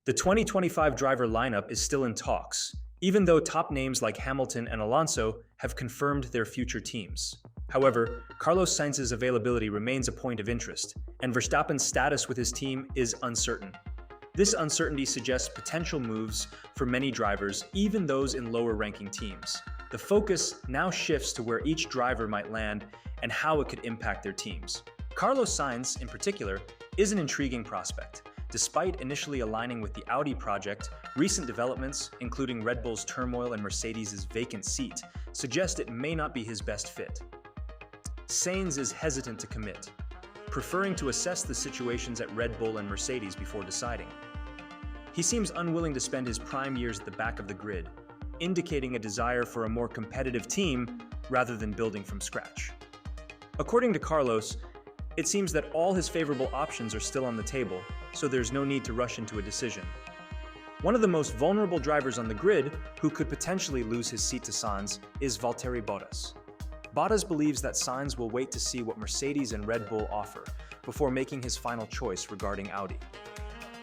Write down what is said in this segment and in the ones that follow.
The 2025 driver lineup is still in talks, even though top names like Hamilton and Alonso have confirmed their future teams. However, Carlos Sainz's availability remains a point of interest, and Verstappen's status with his team is uncertain. This uncertainty suggests potential moves for many drivers, even those in lower-ranking teams. The focus now shifts to where each driver might land and how it could impact their teams. Carlos Sainz, in particular, is an intriguing prospect. Despite initially aligning with the Audi project, recent developments, including Red Bull's turmoil and Mercedes' vacant seat, suggest it may not be his best fit. Sainz is hesitant to commit, preferring to assess the situations at Red Bull and Mercedes before deciding. He seems unwilling to spend his prime years at the back of the grid, indicating a desire for a more competitive team rather than building from scratch. According to Carlos, it seems that all his favorable options are still on the table, so there's no need to rush into a decision. One of the most vulnerable drivers on the grid who could potentially lose his seat to Sainz is Valtteri Bottas. Bottas believes that Sainz will wait to see what Mercedes and Red Bull offer before making his final choice regarding Audi.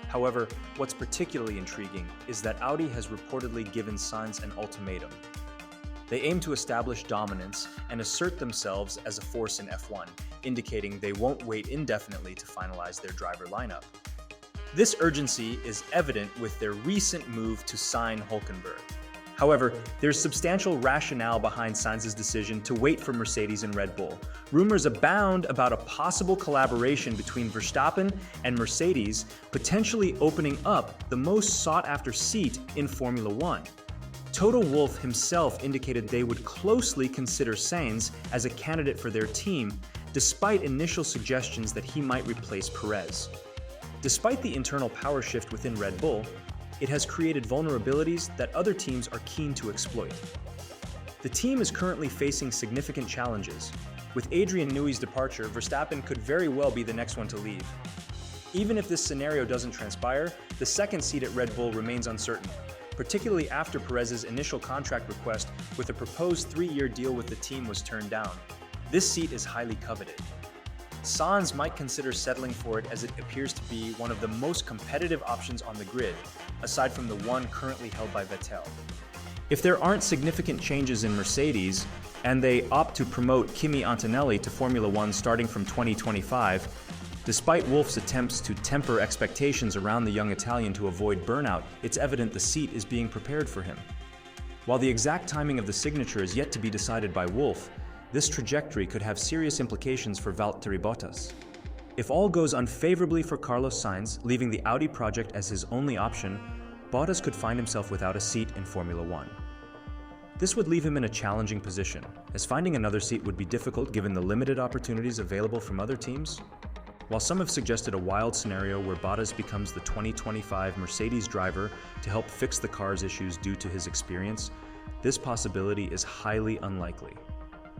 However, what's particularly intriguing is that Audi has reportedly given Sainz an ultimatum. They aim to establish dominance and assert themselves as a force in F1, indicating they won't wait indefinitely to finalize their driver lineup. This urgency is evident with their recent move to sign Hülkenberg. However, there's substantial rationale behind Sainz's decision to wait for Mercedes and Red Bull. Rumors abound about a possible collaboration between Verstappen and Mercedes, potentially opening up the most sought-after seat in Formula One. Toto Wolff himself indicated they would closely consider Sainz as a candidate for their team, despite initial suggestions that he might replace Perez. Despite the internal power shift within Red Bull, it has created vulnerabilities that other teams are keen to exploit. The team is currently facing significant challenges. With Adrian Newey's departure, Verstappen could very well be the next one to leave. Even if this scenario doesn't transpire, the second seat at Red Bull remains uncertain, particularly after Perez's initial contract request with a proposed 3-year deal with the team was turned down. This seat is highly coveted. Sainz might consider settling for it as it appears to be one of the most competitive options on the grid, aside from the one currently held by Vettel. If there aren't significant changes in Mercedes, and they opt to promote Kimi Antonelli to Formula One starting from 2025, despite Wolff's attempts to temper expectations around the young Italian to avoid burnout, it's evident the seat is being prepared for him. While the exact timing of the signature is yet to be decided by Wolff, this trajectory could have serious implications for Valtteri Bottas. If all goes unfavorably for Carlos Sainz, leaving the Audi project as his only option, Bottas could find himself without a seat in Formula One. This would leave him in a challenging position, as finding another seat would be difficult given the limited opportunities available from other teams. While some have suggested a wild scenario where Bottas becomes the 2025 Mercedes driver to help fix the car's issues due to his experience, this possibility is highly unlikely.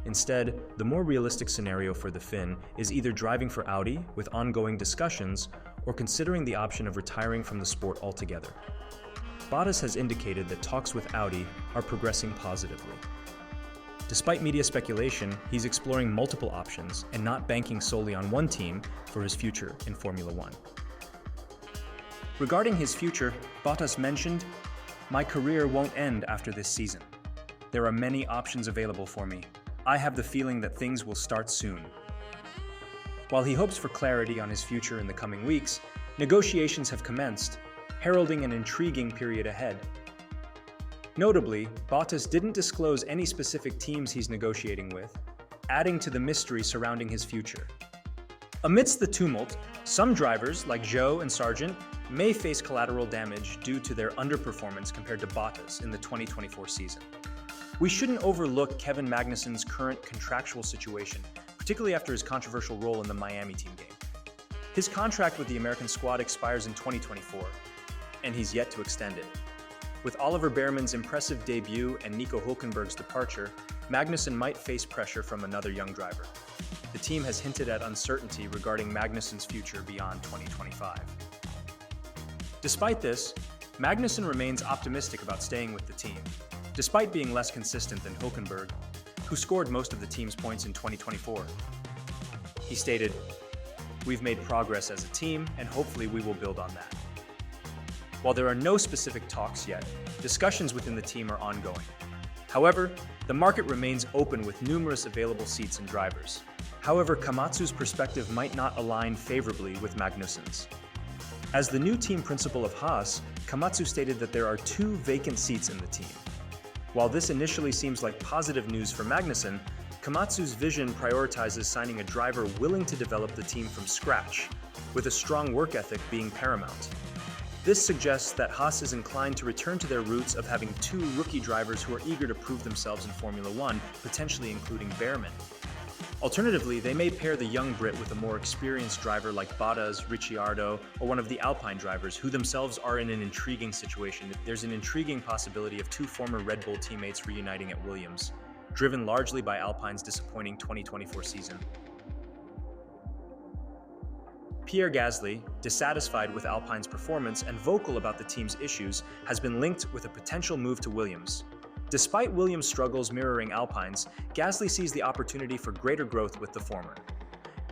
Instead, the more realistic scenario for the Finn is either driving for Audi with ongoing discussions or considering the option of retiring from the sport altogether. Bottas has indicated that talks with Audi are progressing positively. Despite media speculation, he's exploring multiple options and not banking solely on one team for his future in Formula One. Regarding his future, Bottas mentioned, "My career won't end after this season. There are many options available for me. I have the feeling that things will start soon." While he hopes for clarity on his future in the coming weeks, negotiations have commenced, heralding an intriguing period ahead. Notably, Bottas didn't disclose any specific teams he's negotiating with, adding to the mystery surrounding his future. Amidst the tumult, some drivers, like Zhou and Sargent, may face collateral damage due to their underperformance compared to Bottas in the 2024 season. We shouldn't overlook Kevin Magnussen's current contractual situation, particularly after his controversial role in the Miami team game. His contract with the American squad expires in 2024, and he's yet to extend it. With Oliver Behrman's impressive debut and Nico Hülkenberg's departure, Magnussen might face pressure from another young driver. The team has hinted at uncertainty regarding Magnussen's future beyond 2025. Despite this, Magnussen remains optimistic about staying with the team, despite being less consistent than Hülkenberg, who scored most of the team's points in 2024. He stated, "We've made progress as a team, and hopefully we will build on that." While there are no specific talks yet, discussions within the team are ongoing. However, the market remains open with numerous available seats and drivers. However, Komatsu's perspective might not align favorably with Magnussen's. As the new team principal of Haas, Komatsu stated that there are 2 vacant seats in the team. While this initially seems like positive news for Magnussen, Komatsu's vision prioritizes signing a driver willing to develop the team from scratch, with a strong work ethic being paramount. This suggests that Haas is inclined to return to their roots of having 2 rookie drivers who are eager to prove themselves in Formula One, potentially including Behrman. Alternatively, they may pair the young Brit with a more experienced driver like Bottas, Ricciardo, or one of the Alpine drivers who themselves are in an intriguing situation. There's an intriguing possibility of 2 former Red Bull teammates reuniting at Williams, driven largely by Alpine's disappointing 2024 season. Pierre Gasly, dissatisfied with Alpine's performance and vocal about the team's issues, has been linked with a potential move to Williams. Despite Williams' struggles mirroring Alpine's, Gasly sees the opportunity for greater growth with the former.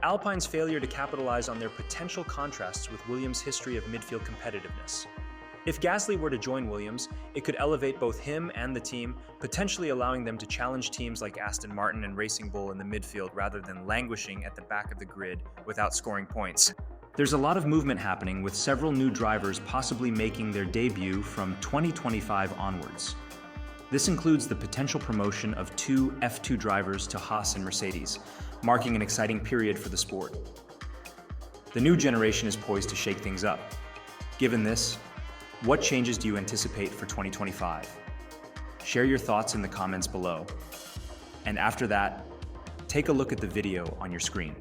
Alpine's failure to capitalize on their potential contrasts with Williams' history of midfield competitiveness. If Gasly were to join Williams, it could elevate both him and the team, potentially allowing them to challenge teams like Aston Martin and Racing Bull in the midfield rather than languishing at the back of the grid without scoring points. There's a lot of movement happening, with several new drivers possibly making their debut from 2025 onwards. This includes the potential promotion of 2 F2 drivers to Haas and Mercedes, marking an exciting period for the sport. The new generation is poised to shake things up. Given this, what changes do you anticipate for 2025? Share your thoughts in the comments below. And after that, take a look at the video on your screen.